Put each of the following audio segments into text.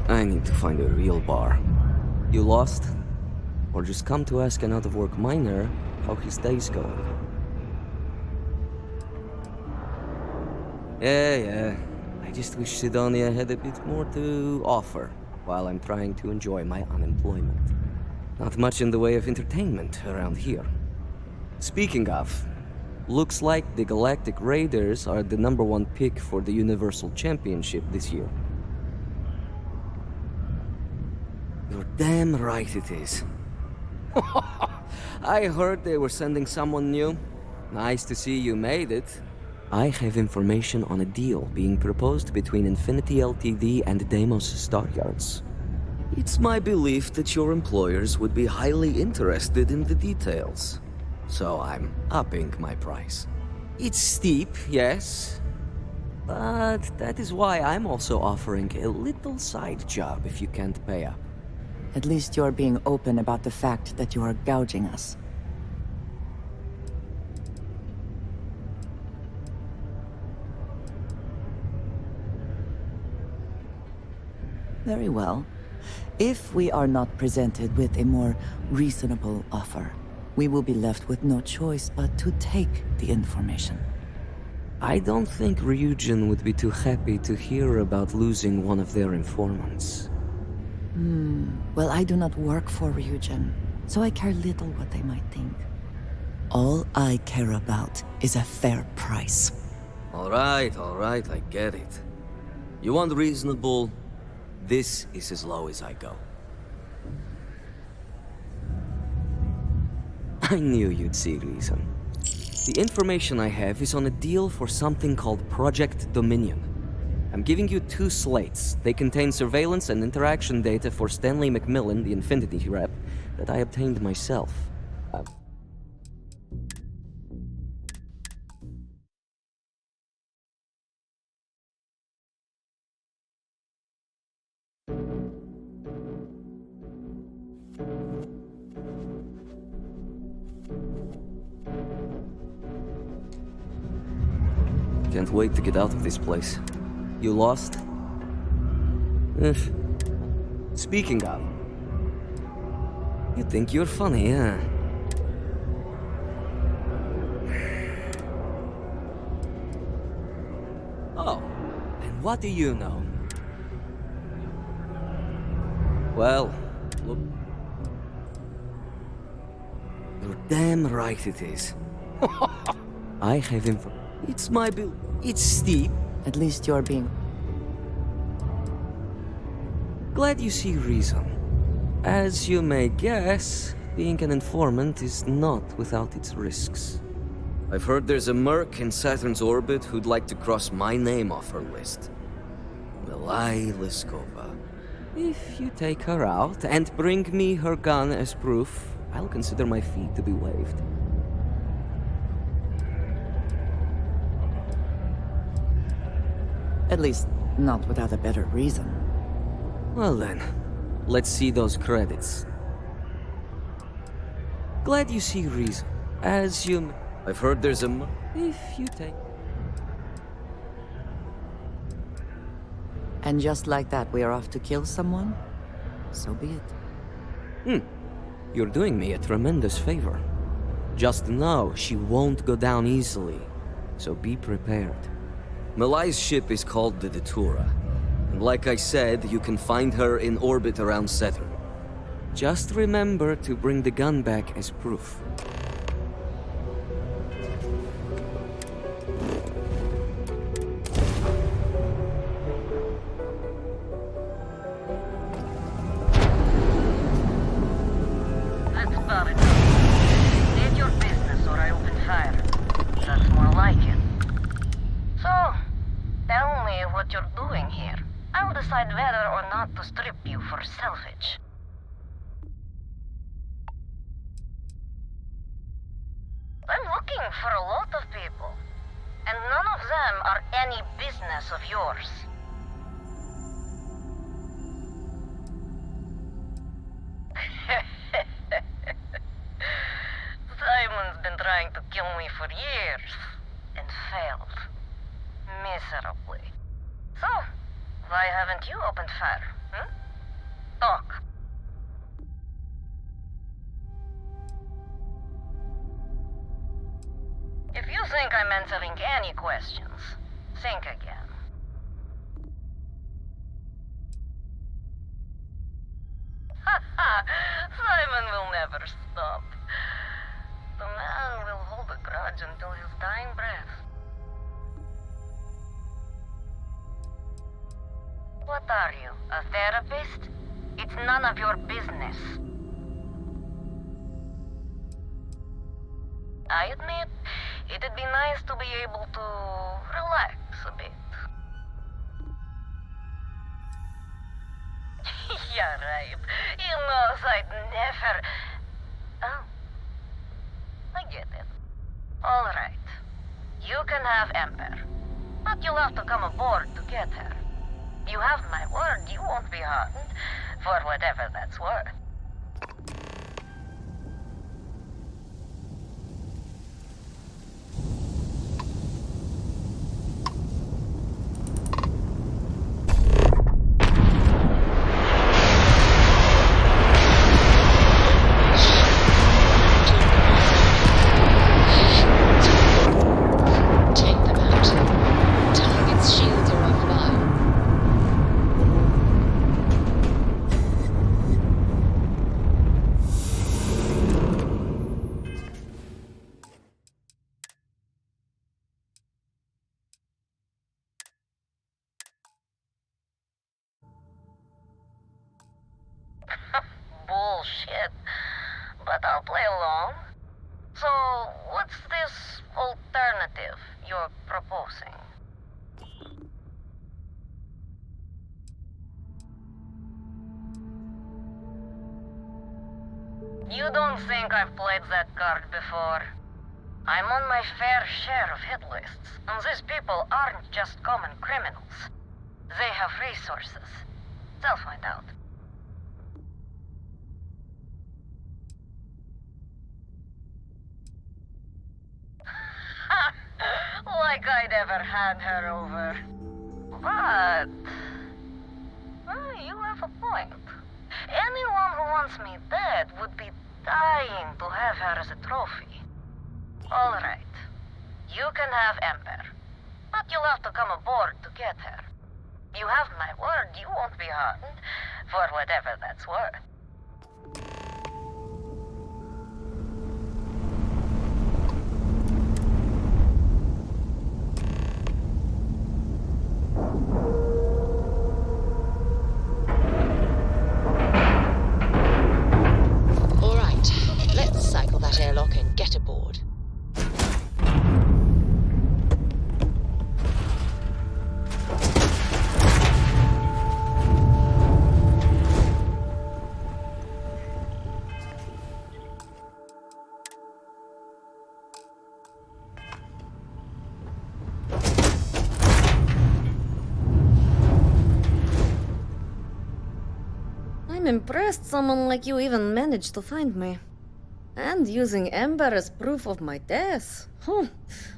I need to find a real bar. You lost? Or just come to ask an out-of-work miner how his day's going? Yeah. I just wish Sidonia had a bit more to offer while I'm trying to enjoy my unemployment. Not much in the way of entertainment around here. Speaking of, looks like the Galactic Raiders are the #1 pick for the Universal Championship this year. You're damn right it is. I heard they were sending someone new. Nice to see you made it. I have information on a deal being proposed between Infinity Ltd and Deimos Stockyards. It's my belief that your employers would be highly interested in the details. So I'm upping my price. It's steep, yes. But that is why I'm also offering a little side job if you can't pay up. At least you're being open about the fact that you are gouging us. Very well. If we are not presented with a more reasonable offer, we will be left with no choice but to take the information. I don't think Ryujin would be too happy to hear about losing one of their informants. Well, I do not work for Ryujin, so I care little what they might think. All I care about is a fair price. All right, I get it. You want reasonable? This is as low as I go. I knew you'd see reason. The information I have is on a deal for something called Project Dominion. I'm giving you 2 slates. They contain surveillance and interaction data for Stanley McMillan, the Infinity rep, that I obtained myself. Can't wait to get out of this place. You lost? Speaking of, you think you're funny, huh? Oh, and what do you know? Well, look. You're damn right it is. I have info. It's my bill. It's steep. At least you're being... Glad you see reason. As you may guess, being an informant is not without its risks. I've heard there's a merc in Saturn's orbit who'd like to cross my name off her list. Malai Liskova. If you take her out and bring me her gun as proof, I'll consider my fee to be waived. At least, not without a better reason. Well then, let's see those credits. Glad you see reason. As you... I've heard there's a... If you take... And just like that, we are off to kill someone? So be it. You're doing me a tremendous favor. Just know she won't go down easily, so be prepared. Malai's ship is called the Datura, and like I said, you can find her in orbit around Saturn. Just remember to bring the gun back as proof. That's about it. State your business or I open fire. That's more like it. So, tell me what you're doing here. I'll decide whether or not to strip you for salvage. I'm looking for a lot of people, and none of them are any business of yours. Simon's been trying to kill me for years, and failed. Miserably. So, why haven't you opened fire? Talk. If you think I'm answering any questions, think again. Simon will never stop. The man will hold a grudge until his dying breath. What are you, a therapist? It's none of your business. I admit, it'd be nice to be able to relax a bit. Yeah, right. You know, I'd never... Oh. I get it. All right. You can have Ember. But you'll have to come aboard to get her. You have my word you won't be harmed, for whatever that's worth. Bullshit. But I'll play along. So, what's this alternative you're proposing? You don't think I've played that card before? I'm on my fair share of hit lists, and these people aren't just common criminals. They have resources. They'll find out. Like I'd ever hand her over. But... you have a point. Anyone who wants me dead would be dying to have her as a trophy. All right. You can have Ember. But you'll have to come aboard to get her. You have my word you won't be harmed, for whatever that's worth. Airlock and get aboard. I'm impressed someone like you even managed to find me. And using Ember as proof of my death.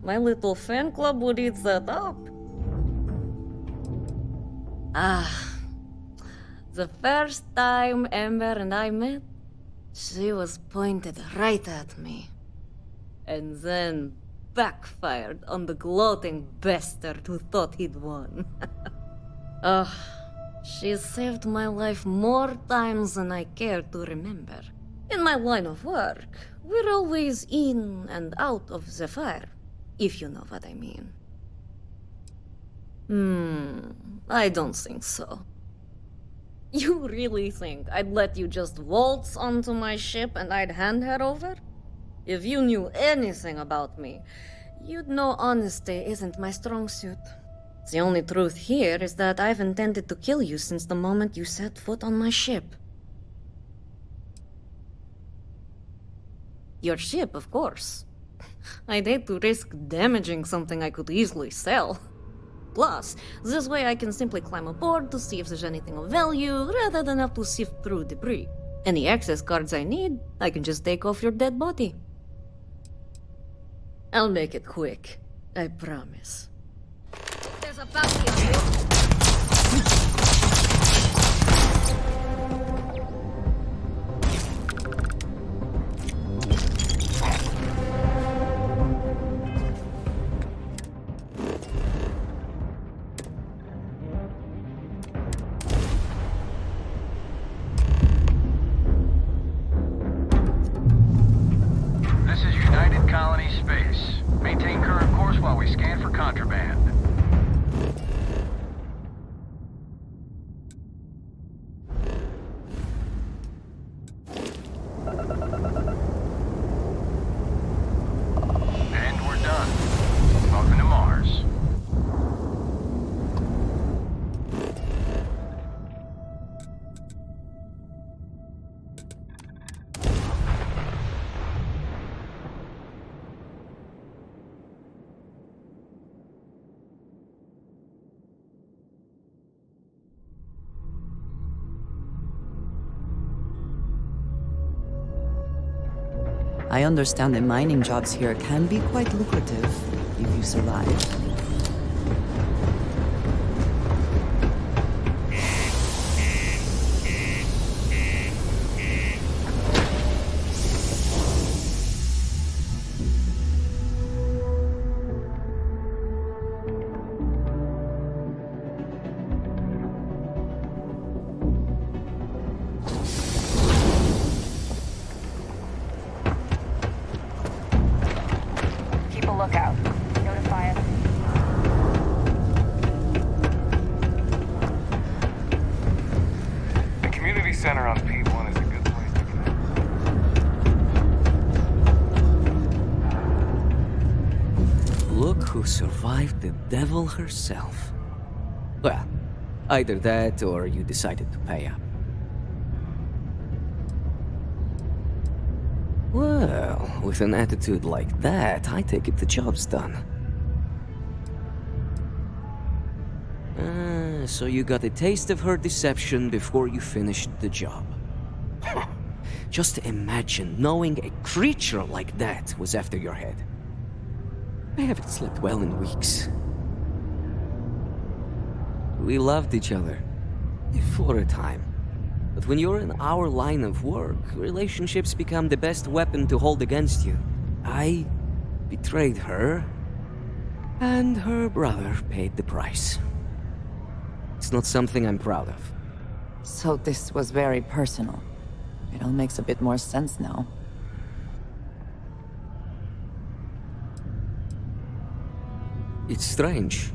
My little fan club would eat that up. The first time Ember and I met, she was pointed right at me. And then backfired on the gloating bastard who thought he'd won. She saved my life more times than I care to remember. In my line of work, we're always in and out of the fire, if you know what I mean. I don't think so. You really think I'd let you just waltz onto my ship and I'd hand her over? If you knew anything about me, you'd know honesty isn't my strong suit. The only truth here is that I've intended to kill you since the moment you set foot on my ship. Your ship, of course. I'd hate to risk damaging something I could easily sell. Plus, this way I can simply climb aboard to see if there's anything of value, rather than have to sift through debris. Any access cards I need, I can just take off your dead body. I'll make it quick, I promise. There's a bounty on you. I understand the mining jobs here can be quite lucrative if you survive. Keep a lookout. Notify us. The community center on P1 is a good place to connect. Look who survived the devil herself. Well, either that or you decided to pay up. Well, with an attitude like that, I take it the job's done. So you got a taste of her deception before you finished the job. Just imagine knowing a creature like that was after your head. I haven't slept well in weeks. We loved each other. For a time. But when you're in our line of work, relationships become the best weapon to hold against you. I betrayed her, and her brother paid the price. It's not something I'm proud of. So this was very personal. It all makes a bit more sense now. It's strange.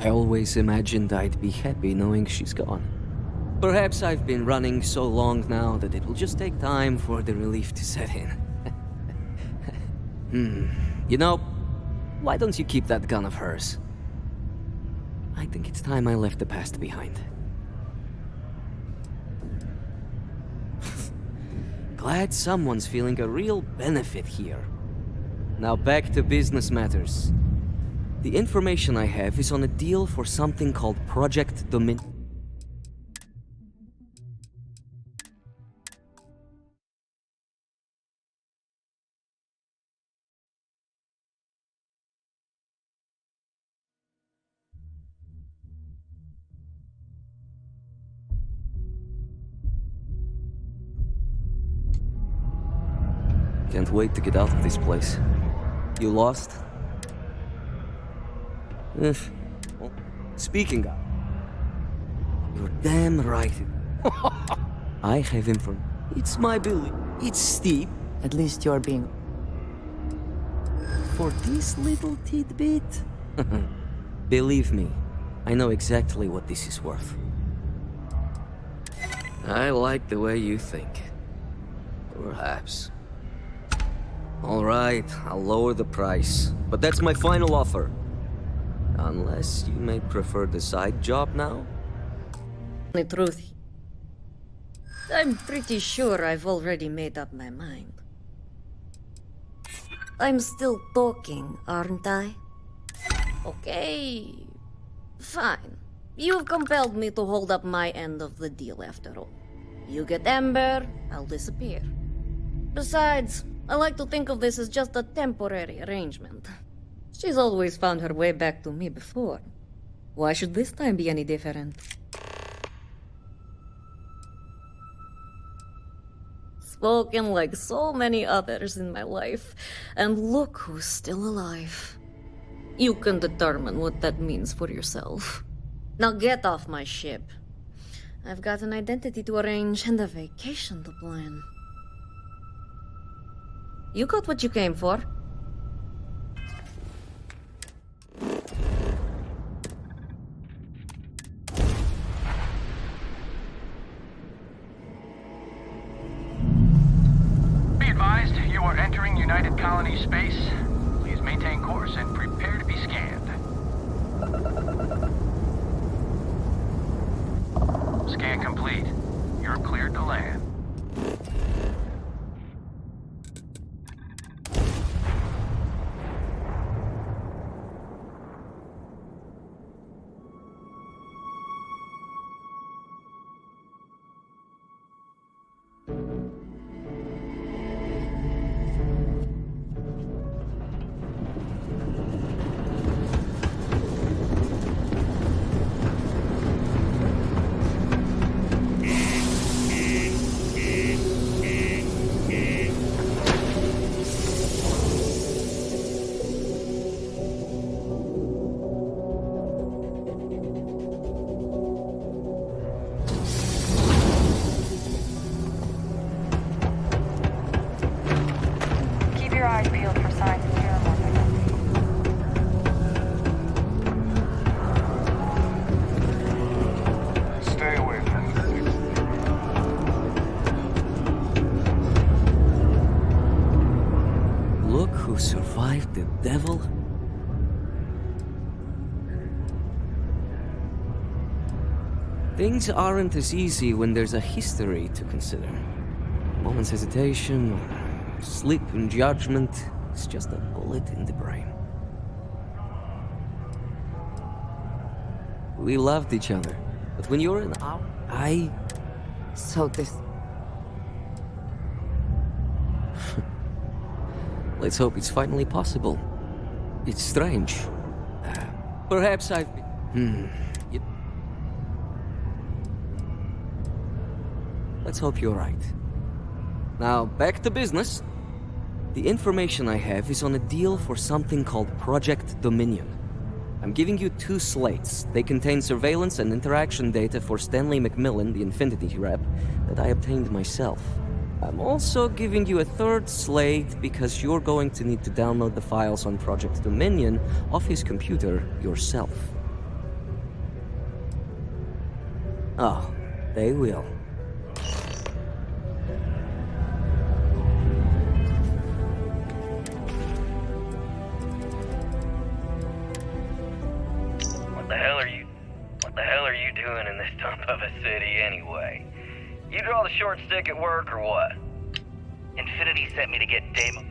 I always imagined I'd be happy knowing she's gone. Perhaps I've been running so long now that it will just take time for the relief to set in. You know, why don't you keep that gun of hers? I think it's time I left the past behind. Glad someone's feeling a real benefit here. Now back to business matters. The information I have is on a deal for something called Project Dominion. Can't wait to get out of this place. You lost? Well, speaking of, you're damn right. I have info. It's my belief. It's steep. At least you're being... For this little tidbit? Believe me, I know exactly what this is worth. I like the way you think. Perhaps. All right, I'll lower the price. But that's my final offer. Unless you may prefer the side job now? The truth. I'm pretty sure I've already made up my mind. I'm still talking, aren't I? Okay. Fine. You've compelled me to hold up my end of the deal after all. You get Amber, I'll disappear. Besides, I like to think of this as just a temporary arrangement. She's always found her way back to me before. Why should this time be any different? Spoken like so many others in my life, and look who's still alive. You can determine what that means for yourself. Now get off my ship. I've got an identity to arrange and a vacation to plan. You got what you came for. Be advised, you are entering United Colony space. Please maintain course and prepare to be scanned. Scan complete. You're cleared to land. devil? Things aren't as easy when there's a history to consider. A moment's hesitation, or slip in judgment, is just a bullet in the brain. We loved each other, but when you're in our... So this... Let's hope it's finally possible. It's strange. Perhaps I've been... Let's hope you're right. Now, back to business. The information I have is on a deal for something called Project Dominion. I'm giving you 2 slates. They contain surveillance and interaction data for Stanley McMillan, the Infinity rep, that I obtained myself. I'm also giving you a 3rd slate because you're going to need to download the files on Project Dominion off his computer yourself. Oh, they will. What the hell are you doing in this dump of a city anyway? You draw the short stick at work or what? Infinity sent me to get Damo.